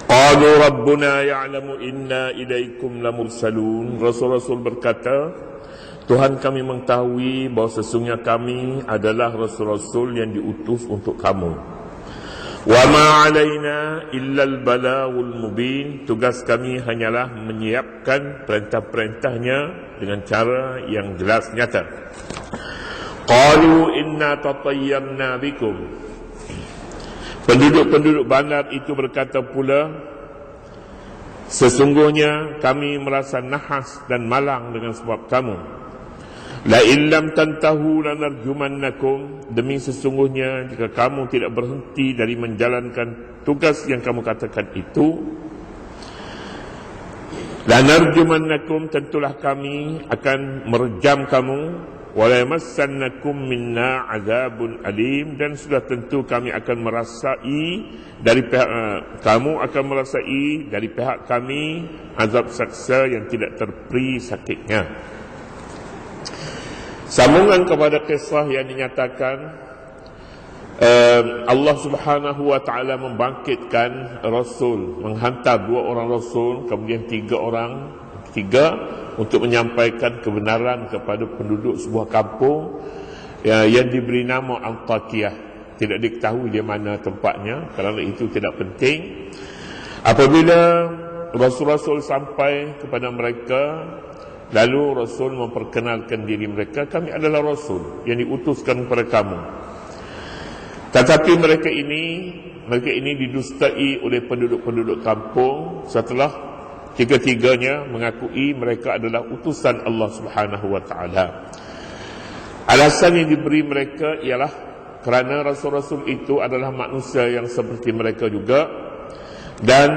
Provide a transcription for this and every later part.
Qalu rabbuna ya'lamu inna ilaikum lamursalun. Rasul-rasul berkata, Tuhan kami mengetahui bahawa sesungguhnya kami adalah rasul-rasul yang diutus untuk kamu. Wa ma alaina illa al-balagul mubin. Tugas kami hanyalah menyiapkan perintah-perintahnya dengan cara yang jelas nyata. Qalu inna tatayyarna bikum. Penduduk-penduduk bandar itu berkata pula, sesungguhnya kami merasa nahas dan malang dengan sebab kamu. La illam tantahu lanarjumannakum. Demi sesungguhnya jika kamu tidak berhenti dari menjalankan tugas yang kamu katakan itu, lanarjumannakum, tentulah kami akan merejam kamu. Wala yamassannakum minna azabun alim. Dan sudah tentu kami akan merasai dari pihak kamu akan merasai dari pihak kami azab saksa yang tidak terperi sakitnya. Sambungan kepada kisah yang dinyatakan, Allah subhanahu wa ta'ala membangkitkan Rasul, menghantar 2 orang Rasul, kemudian 3 untuk menyampaikan kebenaran kepada penduduk sebuah kampung yang diberi nama Antakiyah. Tidak diketahui di mana tempatnya, kerana itu tidak penting. Apabila Rasul-Rasul sampai kepada mereka, lalu Rasul memperkenalkan diri mereka, kami adalah Rasul yang diutuskan kepada kamu. Tetapi mereka ini didustai oleh penduduk-penduduk kampung setelah tiga-tiganya mengakui mereka adalah utusan Allah Subhanahu wa taala. Alasan yang diberi mereka ialah kerana rasul-rasul itu adalah manusia yang seperti mereka juga, dan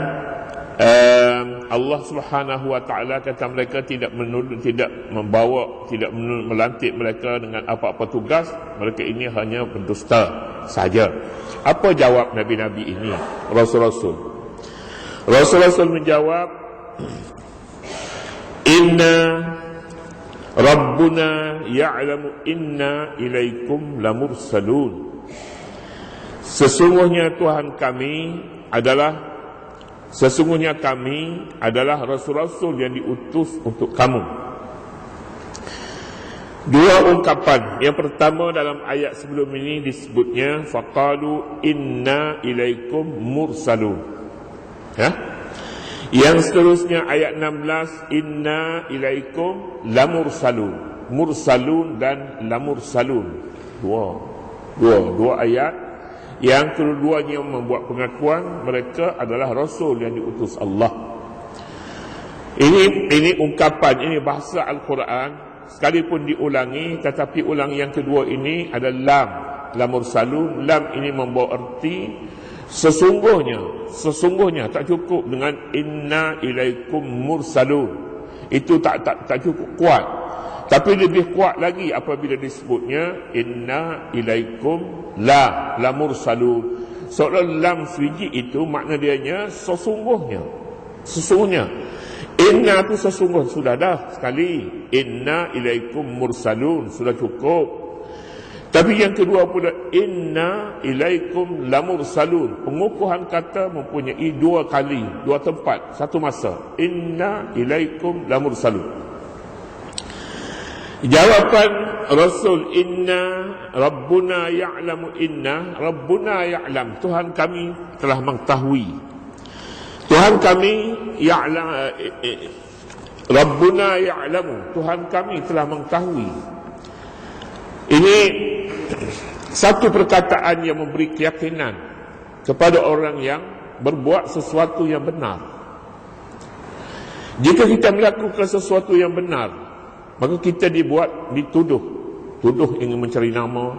Allah Subhanahu wa taala kata mereka tidak melantik mereka dengan apa-apa tugas. Mereka ini hanya pendusta saja. Apa jawab nabi-nabi ini, rasul-rasul? Rasul-rasul menjawab, Inna Rabbuna ya'lamu inna ilaikum lamursalun. Sesungguhnya kami adalah rasul-rasul yang diutus untuk kamu. 2 ungkapan. Yang pertama dalam ayat sebelum ini disebutnya faqalu inna ilaikum mursalun. Yang seterusnya ayat 16, inna ilaikum lamursalun. Mursalun dan lamursalun. Dua ayat yang kedua-duanya membuat pengakuan mereka adalah rasul yang diutus Allah. Ini ungkapan, ini bahasa Al-Quran, sekalipun diulangi, tetapi ulang yang kedua ini adalah lamursalun. Lam ini membawa erti sesungguhnya, tak cukup dengan inna ilaikum mursalun. Itu tak cukup kuat. Tapi lebih kuat lagi apabila disebutnya inna ilaikum la mursalun. Seolah lam swiji itu makna dianya sesungguhnya. Inna itu sesungguh, sudah dah sekali. Inna ilaikum mursalun, sudah cukup. Tapi yang kedua pula, inna ilaikum lamursalun. Pengukuhan kata mempunyai 2 kali, 2 tempat, satu masa. Inna ilaikum lamursalun. Jawapan Rasul, inna Rabbuna ya'lamu inna. Rabbuna ya'lam, Tuhan kami telah mengetahui. Tuhan kami ya'lam, Rabbuna ya'lamu, Tuhan kami telah mengetahui. Ini satu perkataan yang memberi keyakinan kepada orang yang berbuat sesuatu yang benar. Jika kita melakukan sesuatu yang benar, maka kita dituduh ingin mencari nama,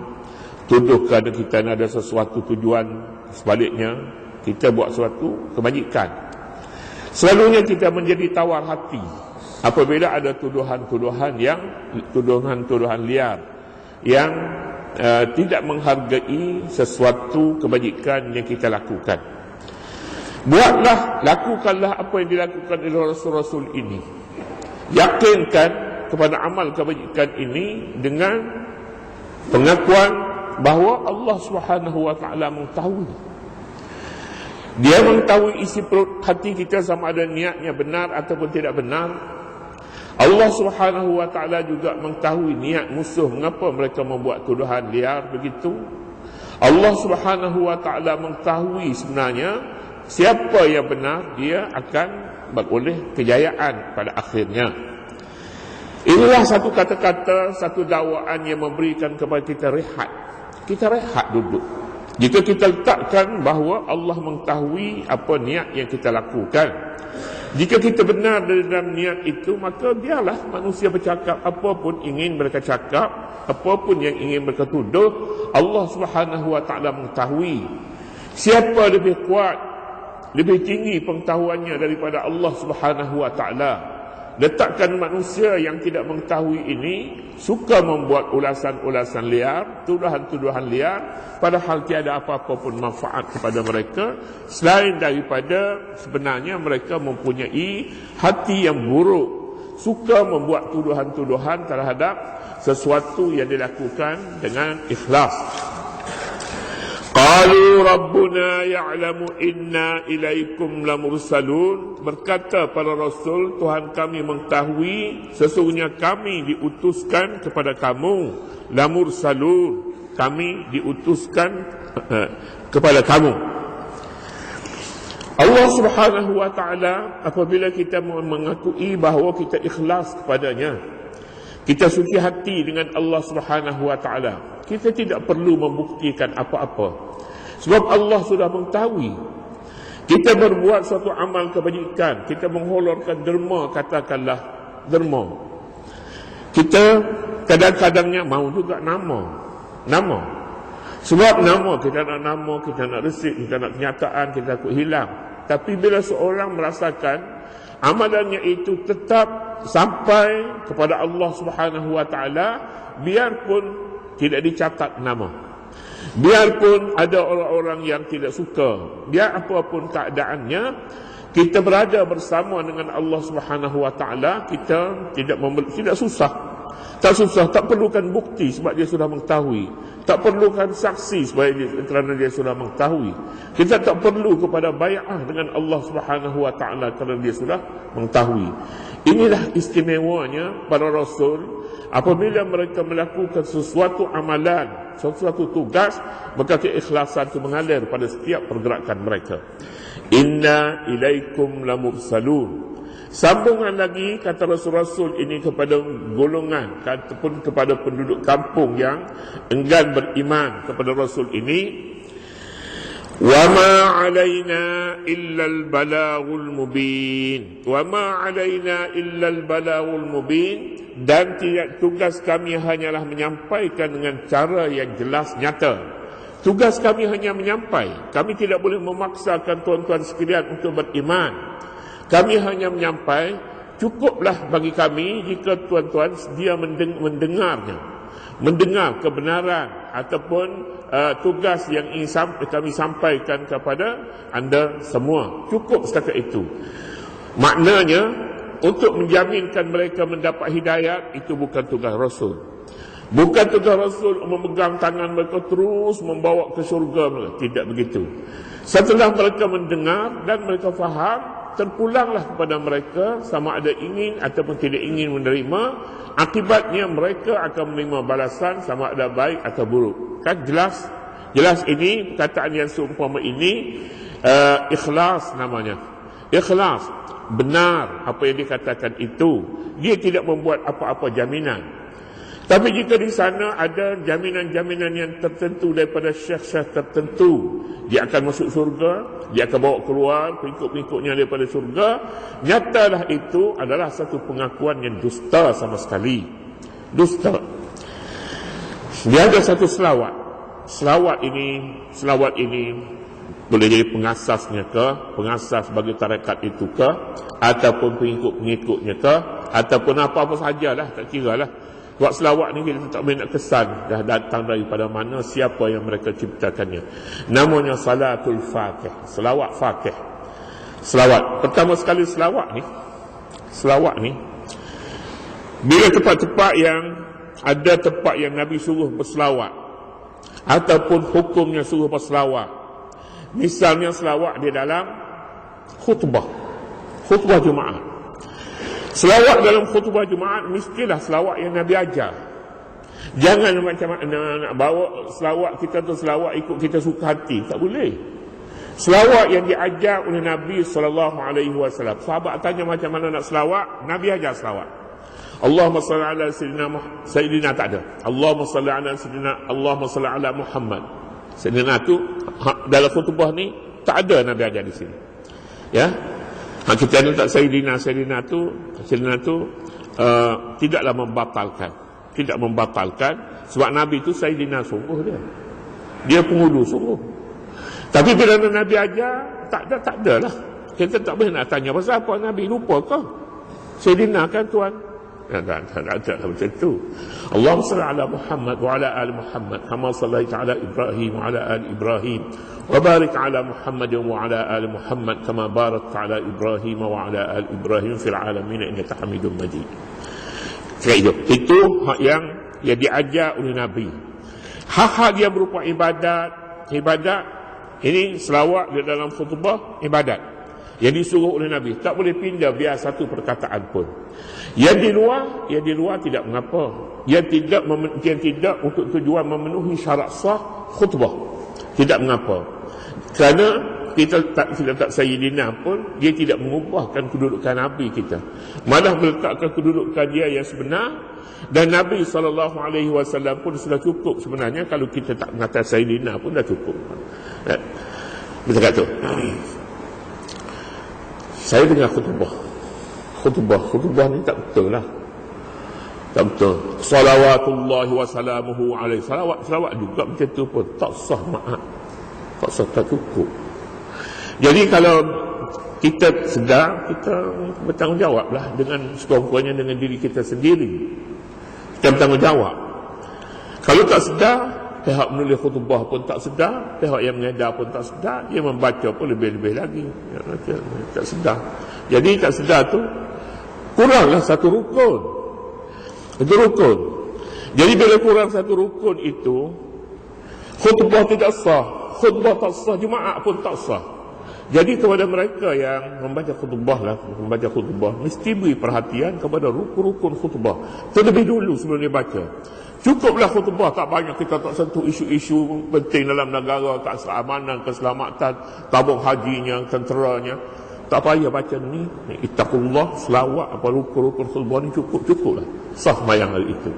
tuduh kerana kita ada sesuatu tujuan. Sebaliknya, kita buat sesuatu kebajikan. Selalunya kita menjadi tawar hati apabila ada tuduhan-tuduhan liar yang tidak menghargai sesuatu kebajikan yang kita lakukan. Lakukanlah apa yang dilakukan oleh Rasul-Rasul ini. Yakinkan kepada amal kebajikan ini dengan pengakuan bahawa Allah Subhanahu wa taala mengetahui. Dia mengetahui isi perut hati kita sama ada niatnya benar ataupun tidak benar. Allah Subhanahu wa ta'ala juga mengetahui niat musuh, mengapa mereka membuat tuduhan liar begitu. Allah Subhanahu wa ta'ala mengetahui sebenarnya siapa yang benar, dia akan beroleh kejayaan pada akhirnya. Inilah satu kata-kata, satu dakwaan yang memberikan kepada kita rehat. Kita rehat duduk. Jika kita letakkan bahawa Allah mengetahui apa niat yang kita lakukan, jika kita benar dalam niat itu, maka biarlah manusia bercakap apapun ingin mereka cakap, apapun yang ingin mereka tuduh. Allah Subhanahu wa ta'ala mengetahui. Siapa lebih kuat, lebih tinggi pengetahuannya daripada Allah Subhanahu wa ta'ala? Letakkan manusia yang tidak mengetahui ini suka membuat ulasan-ulasan liar, tuduhan-tuduhan liar, padahal tiada apa-apa pun manfaat kepada mereka selain daripada sebenarnya mereka mempunyai hati yang buruk, suka membuat tuduhan-tuduhan terhadap sesuatu yang dilakukan dengan ikhlas. Qalu rabbuna ya'lamu inna ilaikum lamursalun. Berkata para rasul, Tuhan kami mengetahui sesungguhnya kami diutuskan kepada kamu. Lamursalun, kami diutuskan kepada kamu. Allah Subhanahu wa ta'ala apabila kita mengakui bahawa kita ikhlas kepadanya, kita suci hati dengan Allah Subhanahu wa ta'ala, kita tidak perlu membuktikan apa-apa. Sebab Allah sudah mengetahui. Kita berbuat suatu amal kebajikan, kita menghulurkan derma, katakanlah derma. Kita kadang-kadangnya mahu juga nama. Sebab nama, kita nak nama, kita nak resit, kita nak kenyataan, kita takut hilang. Tapi bila seorang merasakan amalannya itu tetap sampai kepada Allah Subhanahu wa ta'ala, biarpun tidak dicatat nama, biarpun ada orang-orang yang tidak suka, biar apapun keadaannya, kita berada bersama dengan Allah Subhanahu wa ta'ala, kita tidak susah. Tak susah, tak perlukan bukti sebab dia sudah mengetahui. Tak perlukan saksi kerana dia sudah mengetahui. Kita tak perlu kepada bai'ah dengan Allah Subhanahu wa ta'ala kerana dia sudah mengetahui. Inilah istimewanya para rasul. Apabila mereka melakukan sesuatu amalan, sesuatu tugas, maka keikhlasan itu mengalir pada setiap pergerakan mereka. Inna ilaikum lamursalun. Sambungan lagi kata Rasul-Rasul ini kepada golongan ataupun kepada penduduk kampung yang enggan beriman kepada Rasul ini. وَمَا عَلَيْنَا إِلَّا الْبَلَاغُ الْمُبِينَ وَمَا عَلَيْنَا إِلَّا الْبَلَاغُ الْمُبِينَ. Dan tugas kami hanyalah menyampaikan dengan cara yang jelas nyata. Tugas kami hanya menyampaikan. Kami tidak boleh memaksakan tuan-tuan sekalian untuk beriman. Kami hanya menyampaikan. Cukuplah bagi kami jika tuan-tuan sedia mendengarnya, mendengar kebenaran ataupun tugas yang ingin kami sampaikan kepada anda semua. Cukup setakat itu. Maknanya untuk menjaminkan mereka mendapat hidayat, itu bukan tugas Rasul. Bukan tugas Rasul memegang tangan mereka terus membawa ke syurga mereka. Tidak begitu. Setelah mereka mendengar dan mereka faham, terpulanglah kepada mereka sama ada ingin ataupun tidak ingin menerima. Akibatnya mereka akan menerima balasan sama ada baik atau buruk. Kan jelas? Jelas ini perkataan yang seumpama ini ikhlas namanya. Ikhlas, benar apa yang dikatakan itu. Dia tidak membuat apa-apa jaminan. Tapi jika di sana ada jaminan-jaminan yang tertentu daripada syekh-syekh tertentu, dia akan masuk surga, dia akan bawa keluar pengikut-pengikutnya daripada surga, nyatalah itu adalah satu pengakuan yang dusta sama sekali. Dusta. Dia ada satu selawat. Selawat ini boleh jadi pengasasnya ke, pengasas bagi tarekat itu ke, ataupun pengikut-pengikutnya ke, ataupun apa-apa sajalah, tak kira lah. Sebab selawat ni kita tak boleh nak kesan dah datang daripada mana, siapa yang mereka ciptakannya. Namanya salatul faqih, selawat faqih. Selawat, pertama sekali selawat ni bila tempat-tempat yang ada tempat yang Nabi suruh berselawat ataupun hukumnya suruh berselawat, Misalnya selawat di dalam khutbah Jumaat. Selawat dalam khutbah Jumaat mestilah selawat yang Nabi ajar. Jangan macam mana nak bawa selawat kita tu selawat ikut kita suka hati. Tak boleh. Selawat yang diajar oleh Nabi SAW. Sahabat tanya macam mana nak selawat, Nabi ajar selawat. Allahumma salli ala Sayyidina tak ada. Allahumma salli ala Muhammad. Sayyidina tu dalam khutbah ni tak ada Nabi ajar di sini. Ya. Kita tak Sayyidina tu tidaklah membatalkan sebab Nabi tu Sayyidina sungguh dia penghulu sungguh. Tapi bila Nabi ajar tak ada lah. Kita tak boleh nak tanya pasal apa Nabi lupa ke Sayyidina kan tuan. Tak ada macam tu. Allahumma salli ala Muhammad wa ala ali Muhammad kama sallaita ala Ibrahim wa ala ali Ibrahim wa barik ala Muhammad wa ala ali Muhammad kama barakta ala Ibrahim wa ala ali Ibrahim fil alamin innaka Hamidum Majid. Itu hak yang diajar oleh Nabi. Hak dia berupa ibadat ini selawat di dalam khutbah ibadat yang disuruh oleh Nabi. Tak boleh pindah biar satu perkataan pun. Yang di luar tidak mengapa. Yang tidak untuk tujuan memenuhi syarat sah khutbah. Tidak mengapa. Kerana kita tak Sayyidina pun dia tidak mengubahkan kedudukan Nabi kita. Malah meletakkan kedudukan dia yang sebenar. Dan Nabi SAW pun sudah cukup sebenarnya. Kalau kita tak mengatakan Sayyidina pun dah cukup. Betul tak tu? Saya dengar khutbah ni tak betul lah. Tak betul. Salawatullahi wa salamuhu alaihi. Salawat juga macam tu pun tak sah, maaf. Tak sah, tak cukup. Jadi kalau kita sedar, kita bertanggungjawablah dengan sekurang-kurangnya dengan diri kita sendiri. Kita bertanggungjawab. Kalau tak sedar, pihak menulis khutbah pun tak sedar, pihak yang mengedar pun tak sedar, dia membaca pun lebih-lebih lagi. Tak sedar. Jadi tak sedar tu kuranglah satu rukun. Itu rukun. Jadi bila kurang satu rukun itu, khutbah tidak sah. Khutbah tak sah, Jumaat pun tak sah. Jadi kepada mereka yang membaca khutbah mesti beri perhatian kepada rukun-rukun khutbah terlebih dulu sebelum dia baca. Cukuplah khutbah, tak banyak kita tak sentuh isu-isu penting dalam negara, keamanan, keselamatan, tabung hajinya, tenteranya. Tak payah baca ni. Ittaqullah, selawat, apa rukun-rukun khutbah ni cukuplah. Sah mayang hari itu.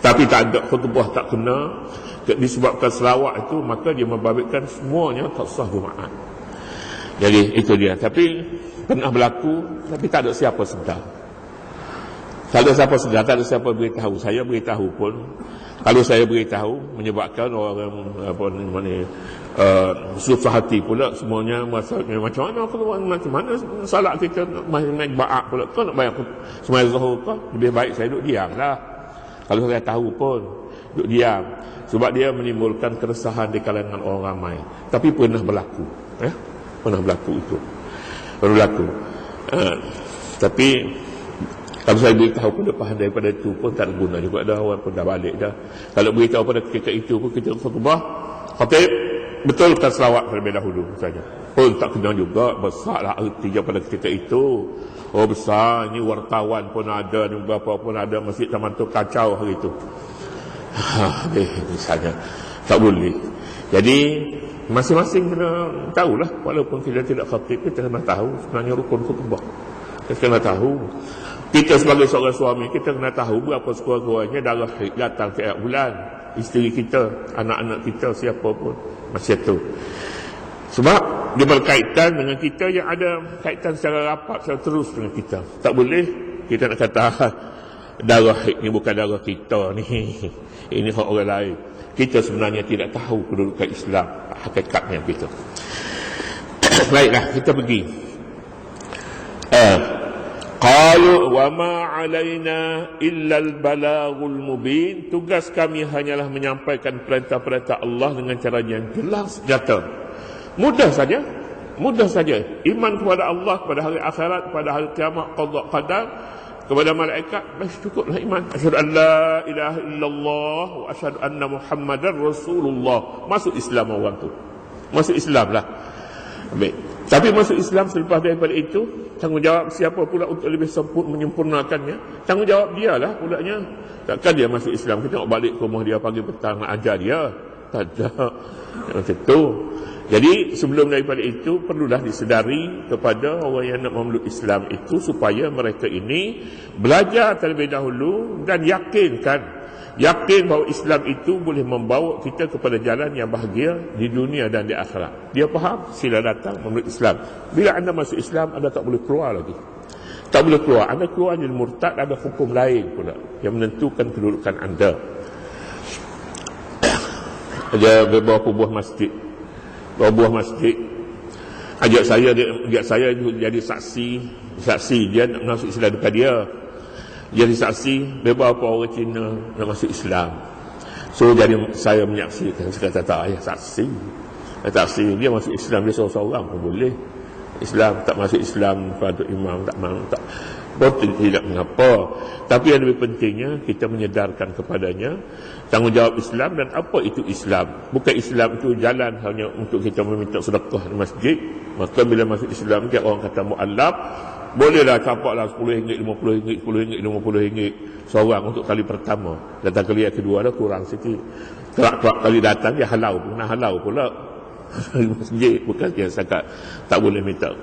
Tapi tak ada khutbah tak kena disebabkan selawat itu, maka dia membabitkan semuanya tak sah Jumaat. Jadi itu dia. Tapi pernah berlaku, tapi tak ada siapa sedar. Tak ada siapa beritahu. Saya beritahu pun, kalau saya beritahu menyebabkan orang susah hati pula semuanya macam mana salat kita main ba'ak pula kau nak bayar semaya zuhur kau, lebih baik saya duduk diam lah. Kalau saya tahu pun duduk diam, sebab dia menimbulkan keresahan di kalangan orang ramai. Tapi pernah berlaku tapi kalau saya beritahu pun lepas daripada itu pun tak ada guna juga dah. Orang pun dah balik dah. Kalau beritahu pada ketika itu pun kita khutbah, khatib betulkan selawat terlebih dahulu saja. Pun tak kena juga. Besarlah artinya pada ketika itu. Oh besar, ni wartawan pun ada, ni berapa pun ada, masjid Taman tu kacau hari itu. Misalnya tak boleh. Jadi masing-masing kena tahulah. Walaupun kita tidak khatib, kita kena tahu sebenarnya rukun khutbah. Kita kena tahu. Kita sebagai seorang suami, kita kena tahu berapa sekurang-kurangnya darah haid datang tiap bulan. Isteri kita, anak-anak kita, siapa pun macam tu. Sebab dia berkaitan dengan kita yang ada kaitan secara rapat, secara terus dengan kita. Tak boleh kita nak kata darah haid ni bukan darah kita ni, ini hak orang lain. Kita sebenarnya tidak tahu kedudukan Islam, hakikatnya kita. Baiklah, kita pergi. Qalu wa ma 'alaina illa al-balaghul mubin. Tugas kami hanyalah menyampaikan perintah-perintah Allah dengan cara yang jelas nyata. Mudah saja. Iman kepada Allah, kepada hari akhirat, kepada hari kiamat, qada qadar, kepada malaikat, cukuplah iman. Asyhadu an la ilaha illallah wa asyhadu anna Muhammadar Rasulullah. Masuk Islam orang tu. Masuk Islam lah. Baik. Tapi masuk Islam selepas daripada itu, tanggungjawab siapa pula untuk lebih menyempurnakannya? Tanggungjawab dia lah pulaknya. Takkan dia masuk Islam, kita nak balik ke rumah dia pagi petang nak ajar dia? Tak ada. Macam tu. Jadi sebelum daripada itu, perlulah disedari kepada orang yang nak memeluk Islam itu, supaya mereka ini belajar terlebih dahulu dan yakin bahawa Islam itu boleh membawa kita kepada jalan yang bahagia di dunia dan di akhirat. Dia faham, sila datang memeluk Islam. Bila anda masuk Islam, anda tak boleh keluar lagi. Tak boleh keluar. Anda keluar jadi murtad, ada hukum lain pula yang menentukan kedudukan anda. Ada beberapa buah masjid. Ajak saya jadi saksi dia nak masuk Islam dekat dia. Jadi saksi beberapa orang Cina nak masuk Islam. So jadi saya menyaksikan. Saya kata tak payah saksi dia masuk Islam, dia seorang-seorang pun boleh. Islam tak masuk Islam pada imam tak mau, tak betul, tidak mengapa. Tapi yang lebih pentingnya kita menyedarkan kepadanya tanggungjawab Islam dan apa itu Islam. Bukan Islam itu jalan hanya untuk kita meminta sedekah di masjid. Maka bila masuk Islam, tiap orang kata mu'allaf, bolehlah capaklah RM10, RM50, RM10, RM50 seorang untuk kali pertama. Datang kali yang kedua dah kurang sikit. Kelak kali datang dia halau pula di masjid, bukan dia sangat tak boleh minta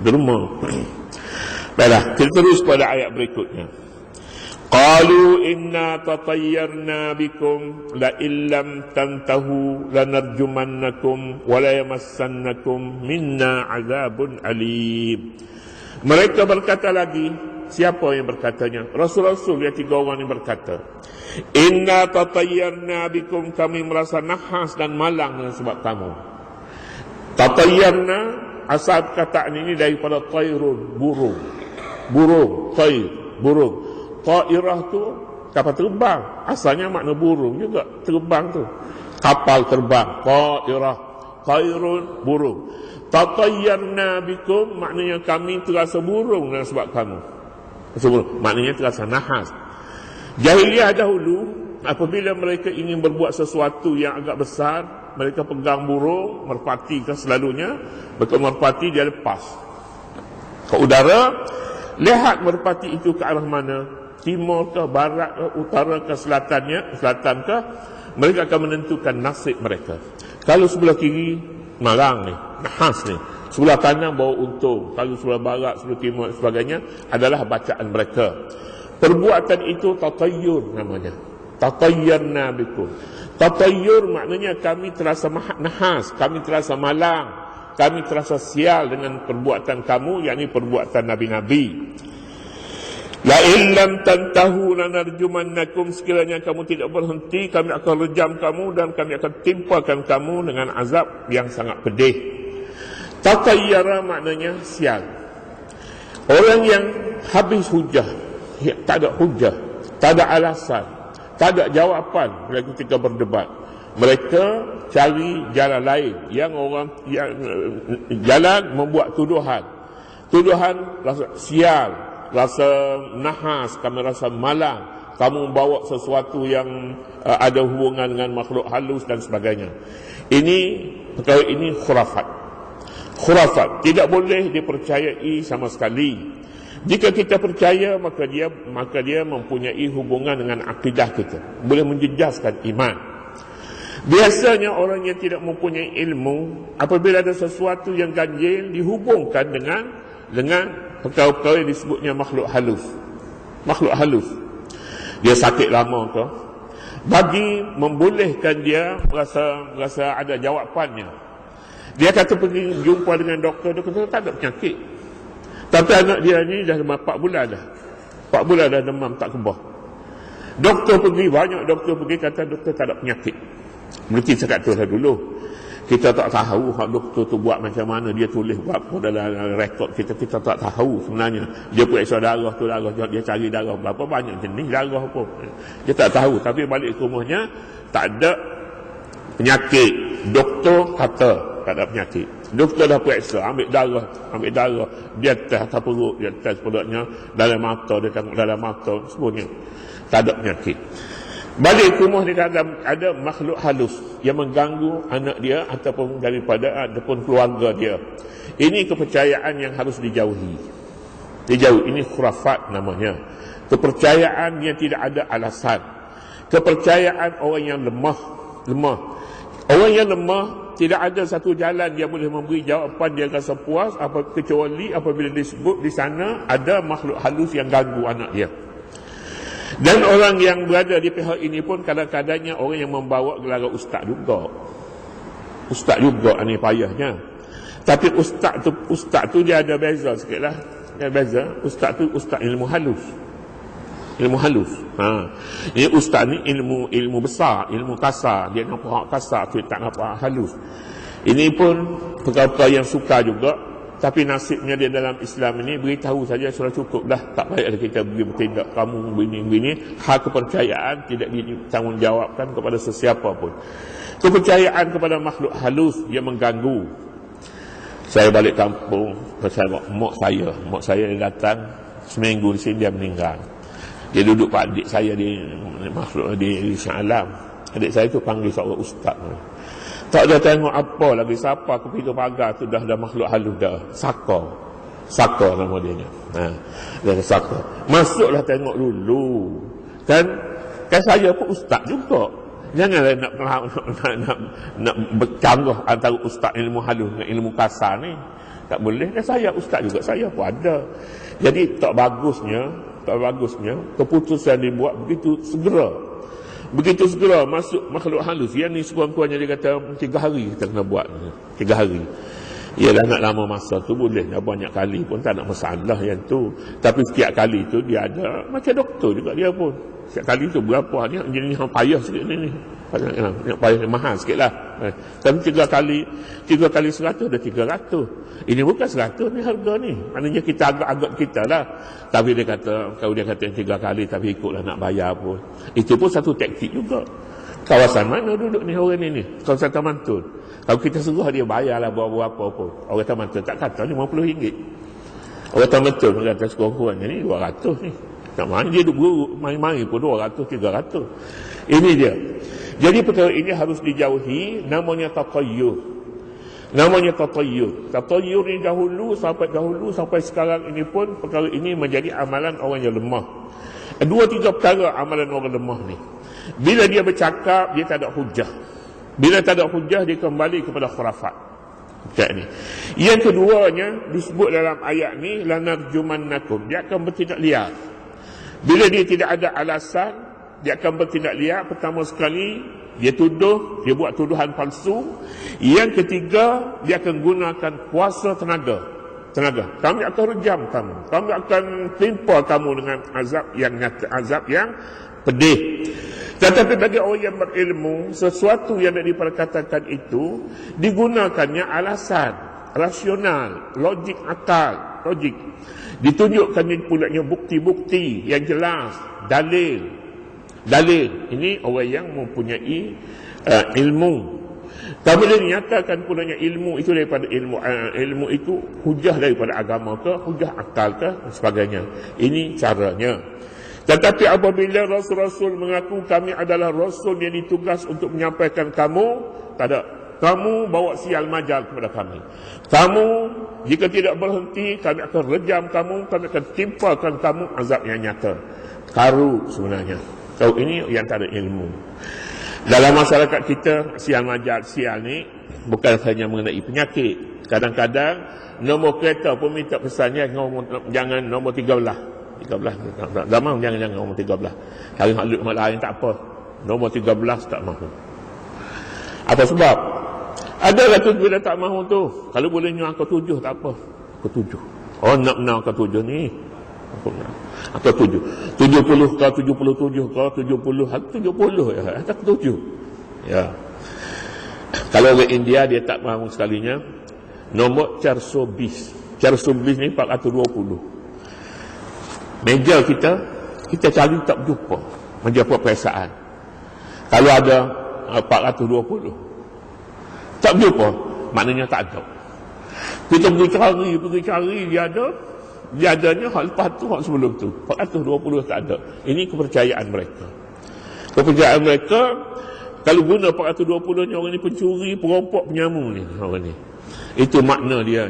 derma. Baiklah, kita terus pada ayat berikutnya. Qalu inna tatayyarna bikum la illam tantahu lanarjumannakum wa la yamassannakum minna azabun alim. Mereka berkata lagi, siapa yang berkatanya? Rasul-rasul yang 3 orang yang berkata, inna tatayyarna bikum, kami merasa nahas dan malang dengan sebab kamu. Tatayyarna, asal kata ini daripada tayrun, burung. Tairah tu kapal terbang, asalnya makna burung juga, terbang tu. Kapal terbang, tairah, tairun, burung. Tatayyarna bikum, maknanya kami terasa burung dengan sebab kamu. Maknanya terasa nahas. Jahiliyah dahulu, apabila mereka ingin berbuat sesuatu yang agak besar, mereka pegang burung, merpati kan selalunya, betul merpati dia lepas ke udara, lihat merpati itu ke arah mana, timur ke, barat ke, utara ke, selatan ke, mereka akan menentukan nasib mereka. Kalau sebelah kiri, malang ni, nahas ni, sebelah kanan bawa untung, kalau sebelah barat, sebelah timur dan sebagainya, adalah bacaan mereka. Perbuatan itu tatayyur namanya. Tatayyarna bikum. Tatayyur maknanya kami terasa nahas, kami terasa malang, kami terasa sial dengan perbuatan kamu, yakni perbuatan nabi-nabi. La illam tantahu lanarjumannakum, sekiranya kamu tidak berhenti, kami akan rejam kamu dan kami akan timpakan kamu dengan azab yang sangat pedih. Tatayyara maknanya sial. Orang yang habis hujah, tak ada hujah, tak ada alasan, tak ada jawapan ketika berdebat, mereka cari jalan lain yang jalan membuat tuduhan rasa sial, rasa nahas, kami rasa malang, kamu membawa sesuatu yang ada hubungan dengan makhluk halus dan sebagainya. Perkara ini khurafat, tidak boleh dipercayai sama sekali. Jika kita percaya, maka dia mempunyai hubungan dengan akidah kita, boleh menjejaskan iman. Biasanya orang yang tidak mempunyai ilmu, apabila ada sesuatu yang ganjil, dihubungkan dengan perkara-perkara yang disebutnya makhluk halus. Dia sakit lama ke, bagi membolehkan dia rasa ada jawapannya, dia kata pergi jumpa dengan doktor kata tak ada penyakit. Tapi anak dia ni dah 4 bulan dah. 4 bulan dah demam tak kebah. Banyak doktor pergi kata doktor tak ada penyakit. Mesti cakap tu lah dulu. Kita tak tahu hak doktor tu buat macam mana, dia tulis apa dalam rekod kita tak tahu sebenarnya. Dia periksa darah tu, dia cari darah berapa banyak jenis darah apa. Dia tak tahu, tapi balik ke rumahnya tak ada penyakit. Doktor kata tak ada penyakit. Doktor dah periksa, ambil darah, dia test atas perut, dia test perutnya, dalam mata, dia tengok dalam mata, semuanya tak ada penyakit. Balik ke rumah dia ada makhluk halus yang mengganggu anak dia ataupun ataupun keluarga dia. Ini kepercayaan yang harus dijauhi. Ini khurafat namanya. Kepercayaan yang tidak ada alasan. Kepercayaan orang yang lemah. Orang yang lemah, tidak ada satu jalan dia boleh memberi jawapan dia rasa puas kecuali apabila disebut di sana ada makhluk halus yang ganggu anak dia. Dan orang yang berada di pihak ini pun kadang-kadangnya orang yang membawa gelar ustaz juga. Ustaz juga ini payahnya. Tapi ustaz tu dia ada beza sikitlah. Dia beza. Ustaz tu ustaz ilmu halus. Ilmu halus. Ini ustaz ni ilmu besar, ilmu kasar. Dia nampak kasar, tu tak nampak halus. Ini pun perkara yang suka juga. Tapi nasibnya dia dalam Islam ini beritahu saja sudah cukup dah. Tak payah kita beri bertindak kamu begini-begini. Hak kepercayaan tidak ditanggungjawabkan kepada sesiapa pun. Kepercayaan kepada makhluk halus yang mengganggu. Saya balik kampung, saya mak saya dia datang seminggu di sini dia meninggal. Dia duduk pak adik saya di makhluk di Shah Alam. Adik saya tu panggil seorang ustaz. Tak ada tengok apa lagi siapa ke pintu pagar tu dah ada makhluk halus dah. Saka nama dia. Dia Saka. Masuklah tengok dulu. Kan saya pun ustaz juga. Janganlah nak bercanggah antara ustaz ilmu halus dengan ilmu kasar ni. Tak boleh. Dan saya ustaz juga, saya pun ada. Jadi tak bagusnya keputusan dibuat begitu segera masuk makhluk halus. Yang ni sekurang-kurangnya dia kata 3 hari kita kena buat. 3 hari. Ialah nak lama masa tu boleh. Dah banyak kali pun tak nak masalah yang tu. Tapi setiap kali tu dia ada macam doktor juga dia pun. Setiap kali tu berapa ni jenis yang payah sikit ni. Yang payah mahal sikit lah. Tapi 3 kali 100 dah 300. Ini bukan 100 ni harga ni. Maknanya kita agak-agak kita lah. Tapi dia kata, kalau dia kata 3 kali tapi ikutlah nak bayar pun. Itu pun satu taktik juga. Kawasan mana duduk ni orang ni? Kawasan Taman Tun. Kalau kita suruh dia bayarlah berapa pun. Orang Taman Tun tak kata RM50. Orang Taman Tun kata sekurang-kurangnya ni 200 ni. Tak main dia duduk main-main pun 200, 300. Ini dia. Jadi perkara ini harus dijauhi. Namanya taqayyur. Taqayyur ni dahulu sampai sekarang ini pun perkara ini menjadi amalan orang yang lemah. 2-3 perkara amalan orang lemah ni. Bila dia bercakap dia tak ada hujah. Bila tak ada hujah dia kembali kepada khurafat. Ni. Yang keduanya disebut dalam ayat ni lanarjumannakum. Dia akan bertindak liar. Bila dia tidak ada alasan dia akan bertindak liar. Pertama sekali dia tuduh, dia buat tuduhan palsu. Yang ketiga, dia akan gunakan kuasa tenaga. Kami akan rejam kamu. Kami akan timpa kamu dengan azab yang nyata, azab yang pedih. Tetapi bagi orang yang berilmu, sesuatu yang diperkatakan itu digunakannya alasan, rasional, logik akal, logik. Ditunjukkannya pulanya bukti-bukti yang jelas, dalil. Ini orang yang mempunyai ilmu. Tapi dia nyatakan pulanya ilmu itu daripada ilmu itu hujah daripada agama ke, hujah akal ke, dan sebagainya. Ini caranya. Tetapi apabila Rasul-Rasul mengaku kami adalah Rasul yang ditugas untuk menyampaikan kamu, tak ada. Kamu bawa sial majal kepada kami. Kamu jika tidak berhenti, kami akan rejam kamu, kami akan timpakan kamu azab yang nyata. Karu sebenarnya. Tahu ini yang tak ada ilmu. Dalam masyarakat kita, sial majal, sial ni bukan hanya mengenai penyakit. Kadang-kadang nombor kereta pun minta pesannya jangan nombor 13. Zaman jangan nombor 13. Hari hak lain tak apa. Nombor 13 tak mahu. Apa sebab? Ada tu bila tak mahu tu. Kalau boleh nyuruh angka 7 tak apa. Angka 7. Oh nak angka 7 ni. Angka 7. 70 ke 77 ke 70 ya. Angka 7. Ya. Kalau orang India dia tak mahu sekalinya nombor 400 bis. 400 bis ni 420. Meja kita cari tak jumpa. Meja peperiksaan. Kalau ada 420 tak jumpa, maknanya tak ada. Kita pergi cari dia adanya hal lepas tu, hal sebelum tu 420 tak ada. Ini kepercayaan mereka. Kepercayaan mereka, kalau guna 420 ni, orang ni pencuri, perampok, penyamu ni, orang ni. Itu makna dia.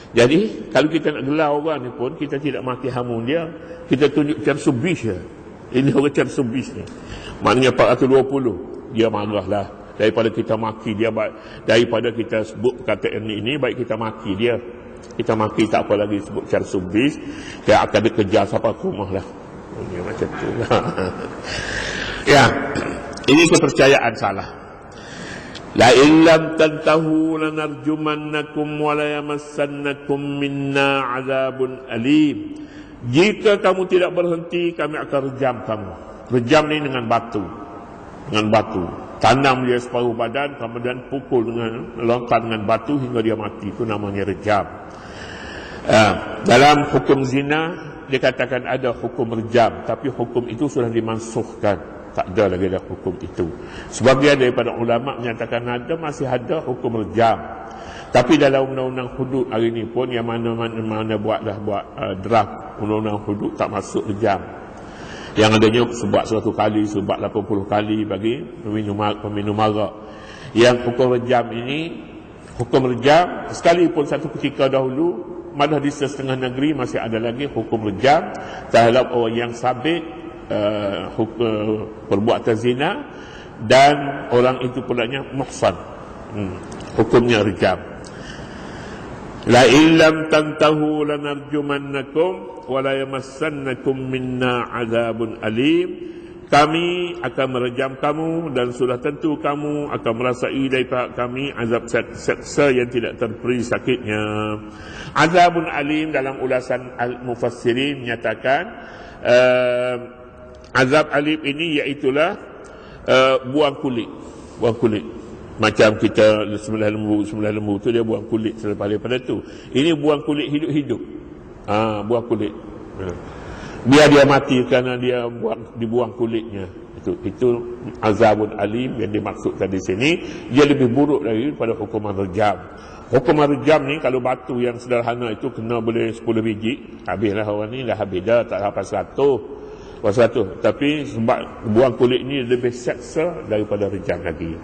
Jadi kalau kita nak gelar orang ni pun, kita tidak maki hamun dia, kita tunjuk cara subis dia. Ini orang cara subis ni. Maknanya 420, dia marahlah. Daripada kita maki dia, daripada kita sebut perkataan ini, baik kita maki dia. Kita maki tak apa lagi sebut cara subis, dia akan dikejar sampai ke rumah lah. Ini macam tu lah. Ya, ini kepercayaan salah. La illam tantahu lanarjumannakum wa la yamassannakum minna azabun alim. Jika kamu tidak berhenti, kami akan rejam kamu. Rejam ni dengan batu. Dengan batu. Tanam dia separuh badan, kemudian pukul dengan lontar dengan batu hingga dia mati. Itu namanya rejam. Dalam hukum zina dikatakan ada hukum rejam, tapi hukum itu sudah dimansuhkan. Tak ada lagi dah hukum itu. Sebagian daripada ulama menyatakan masih ada hukum rejam. Tapi dalam undang-undang hudud hari ini pun, yang mana buat draft undang-undang hudud tak masuk rejam. Yang adanya sebat 100 kali, sebat 80 kali bagi peminum arak. Yang hukum rejam ini, hukum rejam sekalipun satu ketika dahulu, malah di setengah negeri masih ada lagi hukum rejam terhadap orang yang sabit perbuatan zina, dan orang itu pulanya muhsan. Hukumnya rejam. La illam tantahu lanarjumannakum wa la yamassannakum minna azabun alim. Kami akan merejam kamu, dan sudah tentu kamu akan merasai daripada kami azab seksa yang tidak terperi sakitnya. Azabun alim dalam ulasan al-mufassirin menyatakan azab alim ini iaitulah buang kulit. Buang kulit. Macam kita sembelih lembu tu dia buang kulit selepas daripada tu. Ini buang kulit hidup-hidup. Buang kulit. Biar dia mati kerana dia dibuang kulitnya. Itu azabun alim yang dimaksudkan di sini. Dia lebih buruk daripada hukuman rejam. Hukuman rejam ni kalau batu yang sederhana itu kena boleh 10 biji, habislah orang ni, dah habis dah, tak sampai 100. Tapi sebab buang kulit ni lebih seksa daripada rejam lagi.